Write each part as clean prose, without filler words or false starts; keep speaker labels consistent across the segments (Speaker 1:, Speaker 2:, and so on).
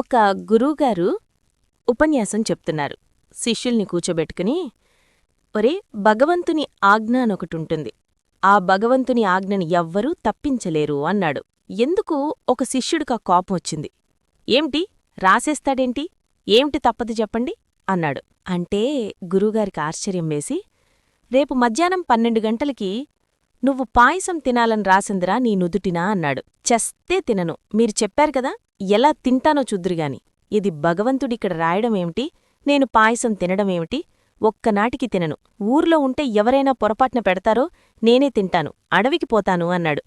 Speaker 1: ఒక గురువుగారు ఉపన్యాసం చెప్తున్నారు. శిష్యుల్ని కూచోబెట్టుకుని, ఒరే, భగవంతుని ఆజ్ఞ అనొకటుంటుంది. ఆ భగవంతుని ఆజ్ఞని ఎవ్వరూ తప్పించలేరు అన్నాడు. ఎందుకు ఒక శిష్యుడికా కోపం వచ్చింది. ఏమిటి, రాసేస్తాడేంటి? ఏమిటి తప్పదు చెప్పండి అన్నాడు. అంటే గురువుగారికి ఆశ్చర్యం వేసి, రేపు మధ్యాహ్నం 12 గంటలకి నువ్వు పాయసం తినాలని రాసిందిరా నీ నుదుటినా అన్నాడు. చస్తే తినను, మీరు చెప్పారు కదా, ఎలా తింటానో చూద్దురుగాని. ఇది భగవంతుడిక్కడ రాయడమేమిటి, నేను పాయసం తినడమేమిటి? ఒక్కనాటికి తినను. ఊర్లో ఉంటే ఎవరైనా పొరపాటున పెడతారో నేనే తింటాను, అడవికి పోతాను అన్నాడు.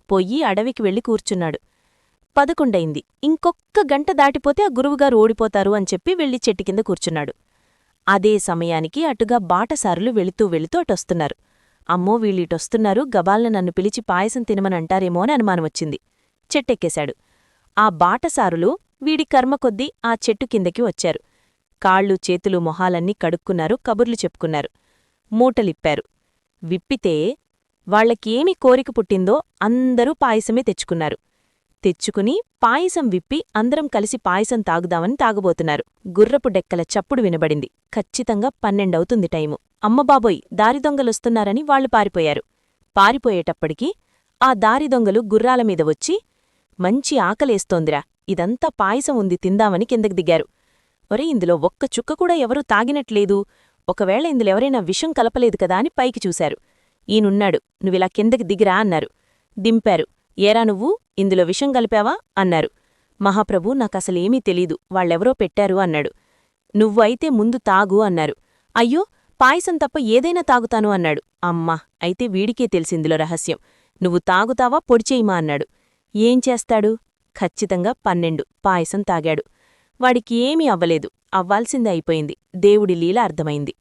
Speaker 1: పొయ్యి అడవికి వెళ్ళి కూర్చున్నాడు. 11 ఇంకొక్క గంట దాటిపోతే ఆ గురువుగారు ఓడిపోతారు అని చెప్పి వెళ్ళి చెట్టు కింద కూర్చున్నాడు. అదే సమయానికి అటుగా బాటసారులు వెళుతూ వెళుతూ అటొస్తున్నారు. అమ్మో, వీళ్ళిటొస్తున్నారు, గబాల్న నన్ను పిలిచి పాయసం తినమనంటారేమో అని అనుమానమొచ్చింది. చెట్టెక్కేశాడు. ఆ బాటసారులు వీడి కర్మకొద్దీ ఆ చెట్టు కిందకి వచ్చారు. కాళ్ళు చేతులు మొహాలన్నీ కడుక్కున్నారు, కబుర్లు చెప్పుకున్నారు. మూటలిప్పారు. విప్పితే వాళ్లకేమి కోరిక పుట్టిందో అందరూ పాయసమే తెచ్చుకున్నారు. తెచ్చుకుని పాయసం విప్పి అందరం కలిసి పాయసం తాగుదామని తాగబోతున్నారు. గుర్రపు డెక్కల చప్పుడు వినబడింది. ఖచ్చితంగా 12 అవుతుంది టైము. అమ్మబాబోయ్, దారిదొంగలొస్తున్నారని వాళ్లు పారిపోయారు. పారిపోయేటప్పటికి ఆ దారిదొంగలు గుర్రాలమీద వచ్చి, మంచి ఆకలేస్తోందిరా, ఇదంతా పాయసం ఉంది, తిందామని కిందకి దిగారు. ఒరే, ఇందులో ఒక్క చుక్క కూడా ఎవరూ తాగినట్లేదు, ఒకవేళ ఇందులెవరైనా విషం కలపలేదు కదా అని పైకి చూశారు. ఈయనున్నాడు, నువ్విలా కిందకి దిగిరా అన్నారు. దింపారు. ఏరా నువ్వు, ఇందులో విషం కలిపావా అన్నారు. మహాప్రభూ, నాకసలేమీ తెలీదు, వాళ్ళెవరో పెట్టారు అన్నాడు. నువ్వు అయితే ముందు తాగు అన్నారు. అయ్యో, పాయసం తప్ప ఏదైనా తాగుతాను అన్నాడు. అమ్మా, అయితే వీడికే తెలిసిందిలో రహస్యం. నువ్వు తాగుతావా పొడిచేయమా అన్నాడు. ఏం చేస్తాడు? ఖచ్చితంగా 12 పాయసం తాగాడు. వాడికి ఏమీ అవ్వలేదు, అవ్వాల్సిందే అయిపోయింది. దేవుడి లీల అర్థమైంది.